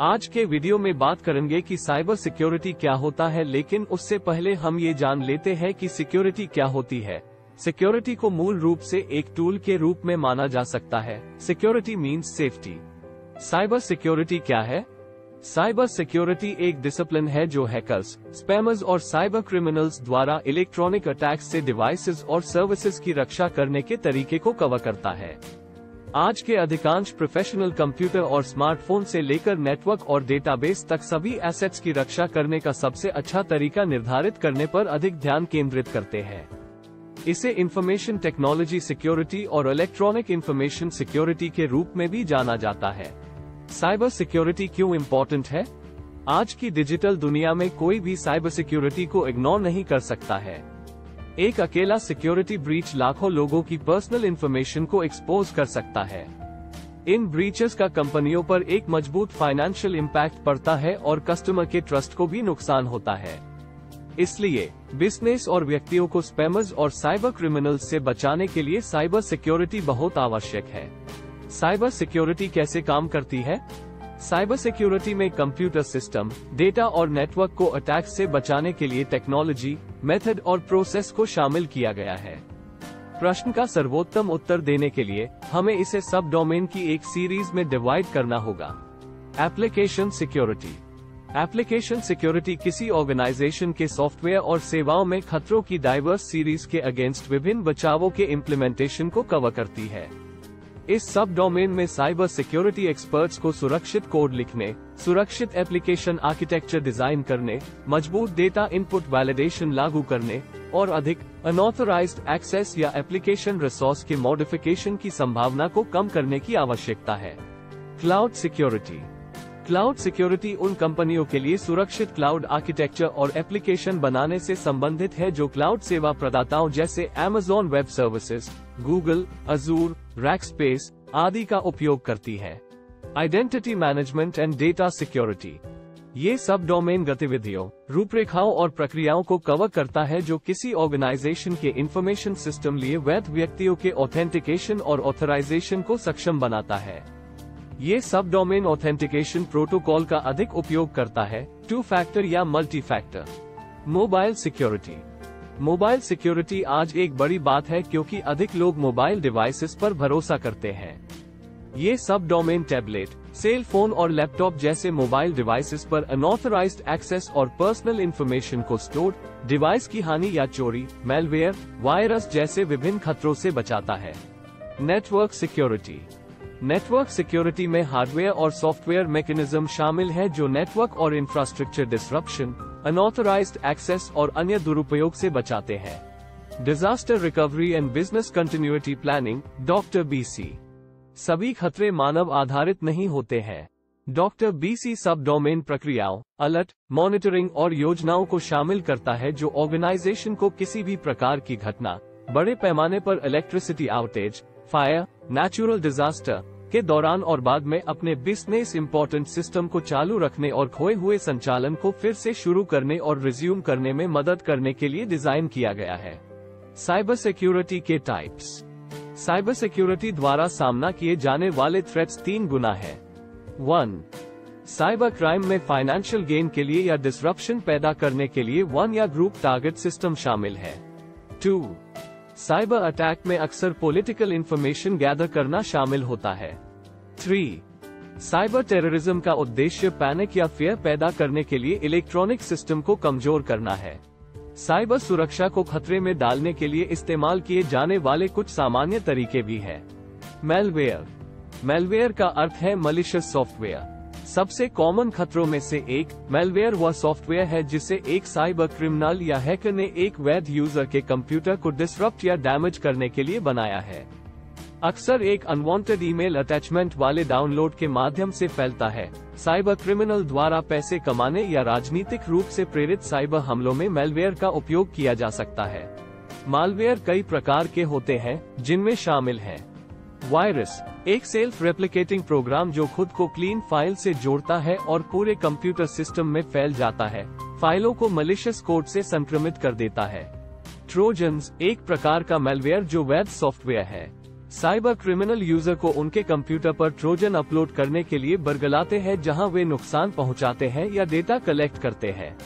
आज के वीडियो में बात करेंगे कि साइबर सिक्योरिटी क्या होता है, लेकिन उससे पहले हम ये जान लेते हैं कि सिक्योरिटी क्या होती है। सिक्योरिटी को मूल रूप से एक टूल के रूप में माना जा सकता है। Security means safety. Cyber security क्या है? साइबर सिक्योरिटी एक डिसिप्लिन है जो हैकर्स, स्पैमर्स और साइबर क्रिमिनल्स द्वारा इलेक्ट्रॉनिक अटैक्स से डिवाइसेस और सर्विसेज की रक्षा करने के तरीके को कवर करता है। आज के अधिकांश प्रोफेशनल कंप्यूटर और स्मार्टफोन से लेकर नेटवर्क और डेटाबेस तक सभी एसेट्स की रक्षा करने का सबसे अच्छा तरीका निर्धारित करने पर अधिक ध्यान केंद्रित करते हैं। इसे इंफॉर्मेशन टेक्नोलॉजी सिक्योरिटी और इलेक्ट्रॉनिक इंफॉर्मेशन सिक्योरिटी के रूप में भी जाना जाता है। साइबर सिक्योरिटी क्यों इम्पोर्टेंट है? आज की डिजिटल दुनिया में कोई भी साइबर सिक्योरिटी को इग्नोर नहीं कर सकता है। एक अकेला सिक्योरिटी ब्रीच लाखों लोगों की पर्सनल इंफॉर्मेशन को एक्सपोज कर सकता है। इन ब्रीचेस का कंपनियों पर एक मजबूत फाइनेंशियल इम्पैक्ट पड़ता है और कस्टमर के ट्रस्ट को भी नुकसान होता है। इसलिए बिजनेस और व्यक्तियों को स्पैमर्स और साइबर क्रिमिनल्स से बचाने के लिए साइबर सिक्योरिटी बहुत आवश्यक है। साइबर सिक्योरिटी कैसे काम करती है? साइबर सिक्योरिटी में कंप्यूटर सिस्टम, डेटा और नेटवर्क को अटैक से बचाने के लिए टेक्नोलॉजी, मेथड और प्रोसेस को शामिल किया गया है। प्रश्न का सर्वोत्तम उत्तर देने के लिए हमें इसे सब डोमेन की एक सीरीज में डिवाइड करना होगा। Application security. एप्लीकेशन सिक्योरिटी किसी ऑर्गेनाइजेशन के सॉफ्टवेयर और सेवाओं में खतरों की डाइवर्स सीरीज के अगेंस्ट विभिन्न बचावों के इम्प्लीमेंटेशन को कवर करती है। इस सब डोमेन में साइबर सिक्योरिटी एक्सपर्ट्स को सुरक्षित कोड लिखने, सुरक्षित एप्लीकेशन आर्किटेक्चर डिजाइन करने, मजबूत डेटा इनपुट वैलिडेशन लागू करने और अधिक अनऑथराइज्ड एक्सेस या एप्लीकेशन रिसोर्स के मॉडिफिकेशन की संभावना को कम करने की आवश्यकता है। Cloud security. क्लाउड सिक्योरिटी उन कंपनियों के लिए सुरक्षित क्लाउड आर्किटेक्चर और एप्लीकेशन बनाने से संबंधित है जो क्लाउड सेवा प्रदाताओं जैसे Amazon web services, Google, Azure, Rackspace आदि का उपयोग करती है। Identity management and data security. ये सब डोमेन गतिविधियों, रूपरेखाओं और प्रक्रियाओं को कवर करता है जो किसी ऑर्गेनाइजेशन के इंफॉर्मेशन सिस्टम लिए वैध व्यक्तियों के ऑथेंटिकेशन और ऑथराइजेशन को सक्षम बनाता है। ये सब डोमेन ऑथेंटिकेशन प्रोटोकॉल का अधिक उपयोग करता है, 2 फैक्टर या multi factor. Mobile security. Mobile security आज एक बड़ी बात है क्योंकि अधिक लोग मोबाइल डिवाइसेस पर भरोसा करते हैं। ये सब डोमेन टैबलेट, सेल फोन और लैपटॉप जैसे मोबाइल डिवाइसेस पर अनऑथराइज्ड एक्सेस और पर्सनल इंफॉर्मेशन को स्टोर, डिवाइस की हानि या चोरी, मैलवेयर, वायरस जैसे विभिन्न खतरों से बचाता है। Network security. नेटवर्क सिक्योरिटी में हार्डवेयर और सॉफ्टवेयर मैकेनिज्म शामिल है जो नेटवर्क और इंफ्रास्ट्रक्चर डिसरप्शन, अनऑथराइज्ड एक्सेस और अन्य दुरुपयोग से बचाते हैं। Disaster recovery and business continuity planning, doctor BC। सभी खतरे मानव आधारित नहीं होते हैं। डॉक्टर BC सब डोमेन प्रक्रियाओं, अलर्ट, मॉनिटरिंग और योजनाओं को शामिल करता है जो ऑर्गेनाइजेशन को किसी भी प्रकार की घटना, बड़े पैमाने पर electricity outage, fire, natural disaster के दौरान और बाद में अपने बिजनेस इंपॉर्टेंट सिस्टम को चालू रखने और खोए हुए संचालन को फिर से शुरू करने और रिज्यूम करने में मदद करने के लिए डिजाइन किया गया है। साइबर सिक्योरिटी के टाइप्स। साइबर सिक्योरिटी द्वारा सामना किए जाने वाले थ्रेट्स 3 गुना है। 1. साइबर क्राइम में फाइनेंशियल गेन के लिए या डिसरप्शन पैदा करने के लिए वन या ग्रुप टारगेट सिस्टम शामिल है। 2. साइबर अटैक में अक्सर पॉलिटिकल इंफॉर्मेशन गैदर करना शामिल होता है। 3. साइबर टेररिज्म का उद्देश्य पैनिक या फियर पैदा करने के लिए इलेक्ट्रॉनिक सिस्टम को कमजोर करना है। साइबर सुरक्षा को खतरे में डालने के लिए इस्तेमाल किए जाने वाले कुछ सामान्य तरीके भी हैं। मैलवेयर। मैलवेयर का अर्थ है मलिशियस सॉफ्टवेयर। सबसे कॉमन खतरों में से एक मैलवेयर वह सॉफ्टवेयर है जिसे एक साइबर क्रिमिनल या हैकर ने एक वैध यूजर के कंप्यूटर को डिसरप्ट या डैमेज करने के लिए बनाया है। अक्सर एक अनवांटेड ईमेल अटैचमेंट वाले डाउनलोड के माध्यम से फैलता है। साइबर क्रिमिनल द्वारा पैसे कमाने या राजनीतिक रूप से प्रेरित साइबर हमलों में मैलवेयर का उपयोग किया जा सकता है। मालवेयर कई प्रकार के होते हैं जिनमें शामिल है वायरस, एक सेल्फ रेप्लिकेटिंग प्रोग्राम जो खुद को क्लीन फाइल से जोड़ता है और पूरे कंप्यूटर सिस्टम में फैल जाता है, फाइलों को मलिशियस कोड से संक्रमित कर देता है। ट्रोजन्स, एक प्रकार का मैलवेयर जो वैध सॉफ्टवेयर है। साइबर क्रिमिनल यूजर को उनके कंप्यूटर पर ट्रोजन अपलोड करने के लिए बरगलाते हैं जहां वे नुकसान पहुंचाते हैं या डेटा कलेक्ट करते हैं।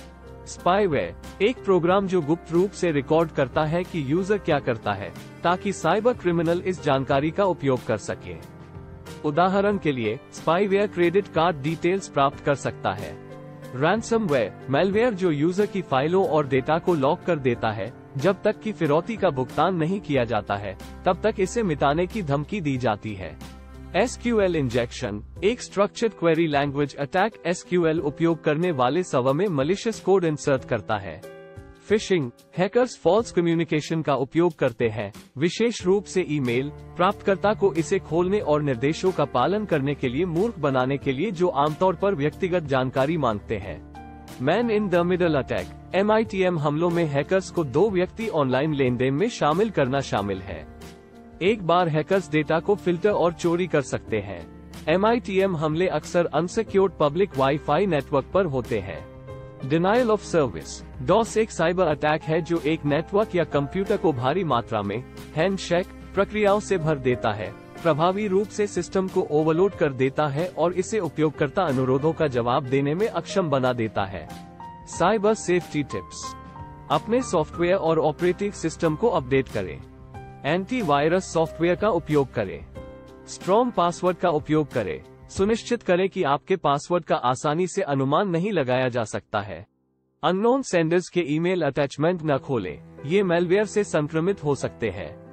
स्पाईवेयर, एक प्रोग्राम जो गुप्त रूप से रिकॉर्ड करता है कि यूजर क्या करता है, ताकि साइबर क्रिमिनल इस जानकारी का उपयोग कर सके। उदाहरण के लिए, स्पाईवेयर क्रेडिट कार्ड डिटेल्स प्राप्त कर सकता है। रैंसमवेयर, मैलवेयर जो यूजर की फाइलों और डेटा को लॉक कर देता है, जब तक कि फिरौती का भुगतान नहीं किया जाता है, तब तक इसे मिटाने की धमकी दी जाती है। SQL इंजेक्शन, एक structured query language attack SQL उपयोग करने वाले सर्वर में मलिशियस कोड इंसर्ट करता है। फिशिंग, हैकर्स फॉल्स कम्युनिकेशन का उपयोग करते हैं, विशेष रूप से ईमेल, प्राप्तकर्ता को इसे खोलने और निर्देशों का पालन करने के लिए मूर्ख बनाने के लिए जो आमतौर पर व्यक्तिगत जानकारी मांगते हैं। Man in the middle attack, MITM हमलों में हैकर्स को दो व्यक्ति ऑनलाइन लेनदेन में शामिल करना शामिल है। एक बार हैकर्स डेटा को फिल्टर और चोरी कर सकते हैं। MITM हमले अक्सर अनसिक्योर्ड पब्लिक वाईफाई नेटवर्क पर होते हैं। डिनायल ऑफ सर्विस, DOS एक साइबर अटैक है जो एक नेटवर्क या कंप्यूटर को भारी मात्रा में हैंडशेक प्रक्रियाओं से भर देता है, प्रभावी रूप से सिस्टम को ओवरलोड कर देता है और इसे उपयोगकर्ता अनुरोधों का जवाब देने में अक्षम बना देता है। साइबर सेफ्टी टिप्स, अपने सॉफ्टवेयर और ऑपरेटिंग सिस्टम को अपडेट करें। एंटीवायरस सॉफ्टवेयर का उपयोग करें। स्ट्रॉन्ग पासवर्ड का उपयोग करें। सुनिश्चित करें कि आपके पासवर्ड का आसानी से अनुमान नहीं लगाया जा सकता है। अननोन सेंडर्स के ईमेल अटैचमेंट न खोलें, ये मैलवेयर से संक्रमित हो सकते हैं।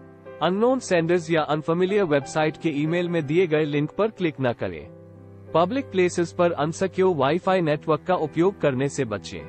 अननोन सेंडर्स या अनफेमिलियर वेबसाइट के ईमेल में दिए गए लिंक पर क्लिक न करें। पब्लिक प्लेसेस पर अनसिक्योर वाईफाई नेटवर्क का उपयोग करने से बचें।